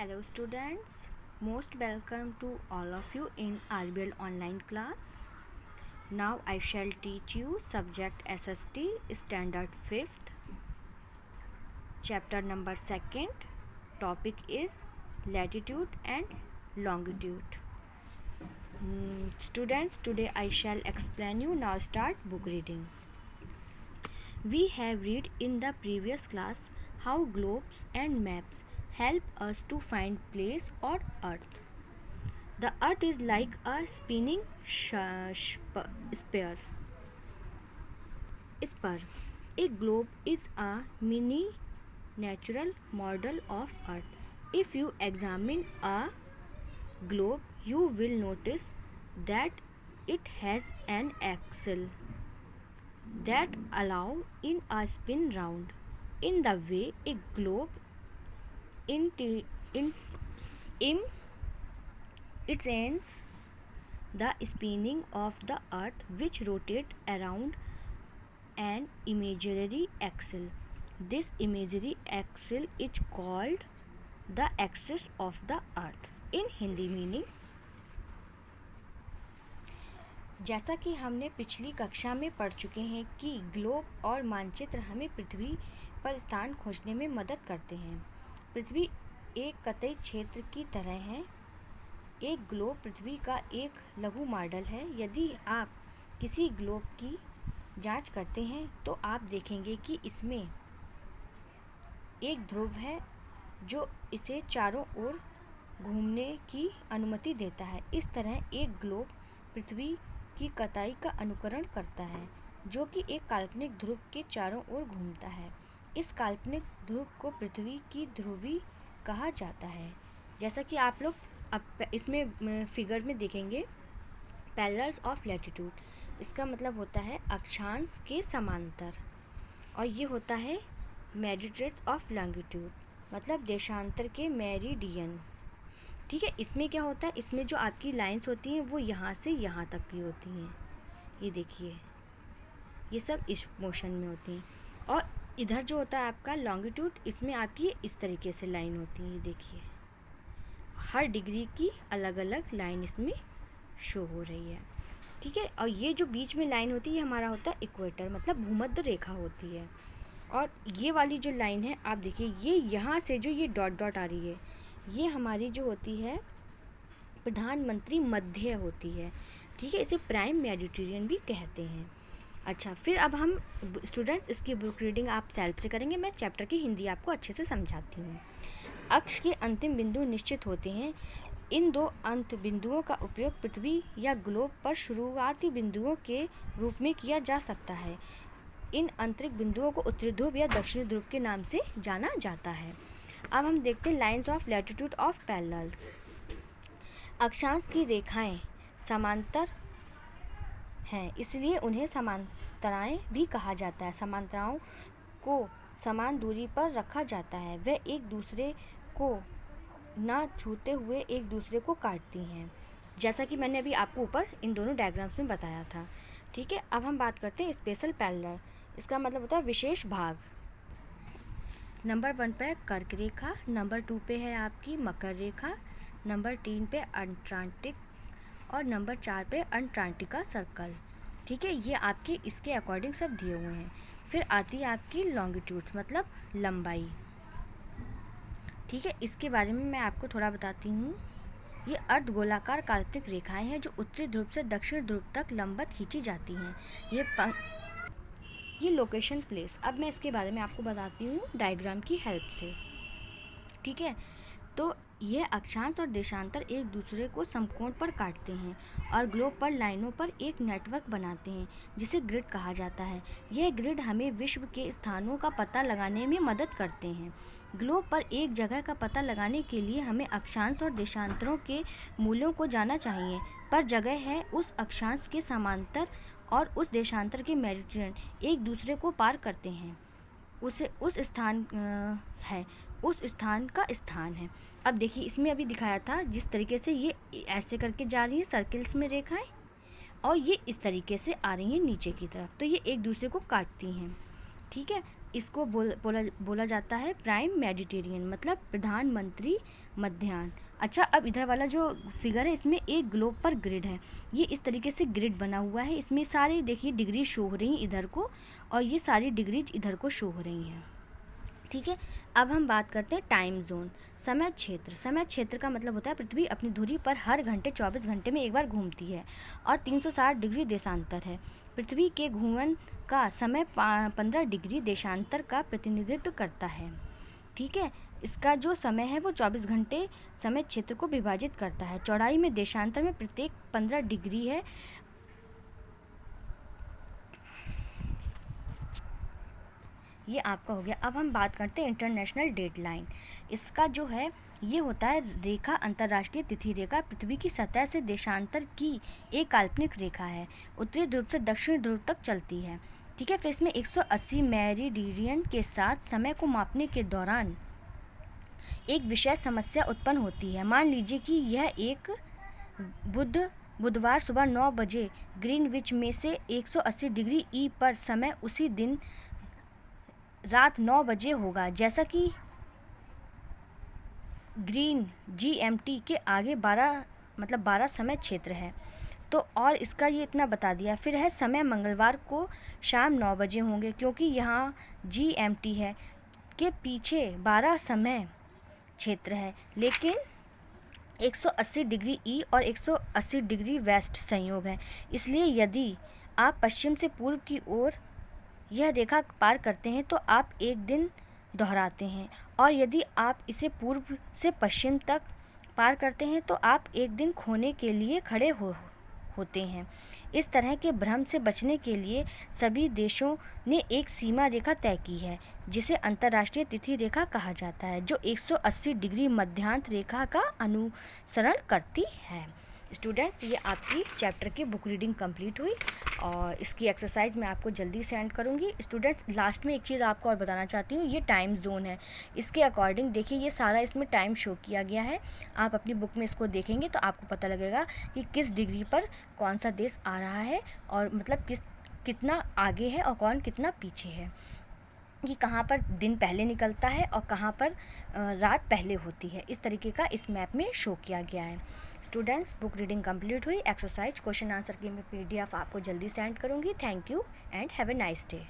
Hello students, most welcome to all of you in RBL online class. Now I shall teach you subject SST standard 5th, chapter number 2nd. Topic is latitude and longitude. Students, today I shall explain you. Now start book reading. We have read in the previous class how globes and maps help us to find place or earth. The earth is like a spinning sphere. A globe is a mini natural model of earth. If you examine a globe, you will notice that it has an axle that allow in a spin round in the way a globe in its ends the spinning of the earth which rotate around an imaginary axle. This imaginary axle is called the axis of the earth. In Hindi meaning, जैसा कि हमने पिछली कक्षा में पढ़ चुके हैं कि ग्लोब और मानचित्र हमें पृथ्वी पर स्थान खोजने में मदद करते हैं। पृथ्वी एक कतई क्षेत्र की तरह है। एक ग्लोब पृथ्वी का एक लघु मॉडल है। यदि आप किसी ग्लोब की जांच करते हैं तो आप देखेंगे कि इसमें एक ध्रुव है जो इसे चारों ओर घूमने की अनुमति देता है। इस तरह एक ग्लोब पृथ्वी की कताई का अनुकरण करता है जो कि एक काल्पनिक ध्रुव के चारों ओर घूमता है। इस काल्पनिक ध्रुव को पृथ्वी की ध्रुवी कहा जाता है। जैसा कि आप लोग अब इसमें फिगर में देखेंगे, पैरेलल्स ऑफ लैटिट्यूड, इसका मतलब होता है अक्षांश के समांतर, और ये होता है मेडिट्रेट्स ऑफ लॉन्गिट्यूड, मतलब देशांतर के मेरिडियन। ठीक है, इसमें क्या होता है, इसमें जो आपकी लाइंस होती हैं वो यहाँ से यहाँ तक भी होती हैं। ये देखिए, ये सब इस मोशन में होती हैं। और इधर जो होता है आपका लॉन्गिट्यूड, इसमें आपकी इस तरीके से लाइन होती है। ये देखिए, हर डिग्री की अलग अलग लाइन इसमें शो हो रही है। ठीक है, और ये जो बीच में लाइन होती है हमारा होता है इक्वेटर, मतलब भूमध्य रेखा होती है। और ये वाली जो लाइन है आप देखिए, ये यहाँ से जो ये डॉट डॉट आ रही है, ये हमारी जो होती है प्रधानमंत्री मध्य होती है। ठीक है, इसे प्राइम मेडिटेरियन भी कहते हैं। अच्छा, फिर अब हम स्टूडेंट्स इसकी बुक रीडिंग आप सेल्फ से करेंगे। मैं चैप्टर की हिंदी आपको अच्छे से समझाती हूँ। अक्ष के अंतिम बिंदु निश्चित होते हैं। इन दो अंत बिंदुओं का उपयोग पृथ्वी या ग्लोब पर शुरुआती बिंदुओं के रूप में किया जा सकता है। इन आंतरिक बिंदुओं को उत्तरी ध्रुव या दक्षिणी ध्रुव के नाम से जाना जाता है। अब हम देखते हैं lines of latitude of parallels. अक्षांश की रेखाएं समांतर हैं, इसलिए उन्हें समांतराएं भी कहा जाता है। समांतराओं को समान दूरी पर रखा जाता है। वे एक दूसरे को ना छूते हुए एक दूसरे को काटती हैं, जैसा कि मैंने अभी आपको ऊपर इन दोनों डायग्राम्स में बताया था। ठीक है, अब हम बात करते हैं स्पेशल पैरेलल। इसका मतलब होता है विशेष भाग। नंबर 1 पे कर्क रेखा, नंबर 2 पे है आपकी मकर रेखा, नंबर 3 पे अंटार्कटिक, और नंबर 4 पे अंटार्कटिका सर्कल। ठीक है, ये आपके इसके अकॉर्डिंग सब दिए हुए हैं। फिर आती है आपकी लॉन्गिट्यूड्स, मतलब लंबाई। ठीक है, इसके बारे में मैं आपको थोड़ा बताती हूँ। ये अर्धगोलाकार काल्पनिक रेखाएं हैं जो उत्तरी ध्रुव से दक्षिण ध्रुव तक लंबवत खींची जाती हैं। ये लोकेशन प्लेस, अब मैं इसके बारे में आपको बताती हूँ डायग्राम की हेल्प से। ठीक है, तो यह अक्षांश और देशांतर एक दूसरे को समकोण पर काटते हैं और ग्लोब पर लाइनों पर एक नेटवर्क बनाते हैं जिसे ग्रिड कहा जाता है। यह ग्रिड हमें विश्व के स्थानों का पता लगाने में मदद करते हैं। ग्लोब पर एक जगह का पता लगाने के लिए हमें अक्षांश और देशांतरों के मूल्यों को जानना चाहिए, पर जगह है उस अक्षांश के समांतर और उस देशांतर के मेरिडियन एक दूसरे को पार करते हैं, उसे उस स्थान है, उस स्थान का स्थान है। अब देखिए, इसमें अभी दिखाया था जिस तरीके से ये ऐसे करके जा रही है सर्किल्स में रेखाएं, और ये इस तरीके से आ रही हैं नीचे की तरफ, तो ये एक दूसरे को काटती हैं। ठीक है, इसको बोला जाता है प्राइम मेडिटेरियन, मतलब प्रधानमंत्री मध्याह्न। अच्छा, अब इधर वाला जो फिगर है इसमें एक ग्लोब पर ग्रिड है। ये इस तरीके से ग्रिड बना हुआ है, इसमें सारे देखिए डिग्री शो हो रही हैं इधर को, और ये सारी डिग्रीज इधर को शो हो रही हैं। ठीक है, अब हम बात करते हैं टाइम जोन, समय क्षेत्र। समय क्षेत्र का मतलब होता है पृथ्वी अपनी धुरी पर हर घंटे 24 घंटे में एक बार घूमती है और 360 डिग्री देशांतर है। पृथ्वी के घूमन का समय 15 डिग्री देशांतर का प्रतिनिधित्व करता है। ठीक है, इसका जो समय है वो 24 घंटे समय क्षेत्र को विभाजित करता है। चौड़ाई में देशांतर में प्रत्येक 15 डिग्री है। ये आपका हो गया। अब हम बात करते हैं इंटरनेशनल डेडलाइन। इसका जो है ये होता है रेखा, अंतर्राष्ट्रीय तिथि रेखा पृथ्वी की सतह से देशांतर की एक काल्पनिक रेखा है। उत्तरी ध्रुव से दक्षिण ध्रुव तक चलती है। ठीक है, फिर इसमें 180 मेरिडियन के साथ समय को मापने के दौरान एक विशेष समस्या उत्पन्न होती है। मान लीजिए कि यह एक बुधवार सुबह 9 बजे ग्रीनविच में से 180 डिग्री ई पर समय उसी दिन रात 9 बजे होगा, जैसा कि ग्रीन GMT के आगे 12 समय क्षेत्र है। तो और इसका ये इतना बता दिया। फिर है समय मंगलवार को शाम 9 बजे होंगे, क्योंकि यहाँ GMT है के पीछे 12 समय क्षेत्र है, लेकिन 180 डिग्री ई और 180 डिग्री वेस्ट संयोग है। इसलिए यदि आप पश्चिम से पूर्व की ओर यह रेखा पार करते हैं तो आप एक दिन दोहराते हैं, और यदि आप इसे पूर्व से पश्चिम तक पार करते हैं तो आप एक दिन खोने के लिए खड़े होते हैं। इस तरह के भ्रम से बचने के लिए सभी देशों ने एक सीमा रेखा तय की है, जिसे अंतर्राष्ट्रीय तिथि रेखा कहा जाता है, जो 180 डिग्री मध्यांतर रेखा का अनुसरण करती है। स्टूडेंट्स, ये आपकी चैप्टर की बुक रीडिंग कंप्लीट हुई और इसकी एक्सरसाइज मैं आपको जल्दी सेंड करूँगी। स्टूडेंट्स, लास्ट में एक चीज़ आपको और बताना चाहती हूँ, ये टाइम जोन है। इसके अकॉर्डिंग देखिए ये सारा इसमें टाइम शो किया गया है। आप अपनी बुक में इसको देखेंगे तो आपको पता लगेगा कि किस डिग्री पर कौन सा देश आ रहा है, और मतलब कितना आगे है और कौन कितना पीछे है, कि कहाँ पर दिन पहले निकलता है और कहाँ पर रात पहले होती है। इस तरीके का इस मैप में शो किया गया है। स्टूडेंट्स, बुक रीडिंग कंप्लीट हुई। एक्सरसाइज क्वेश्चन आंसर की मैं PDF आपको जल्दी सेंड करूँगी। Thank you and have a nice day.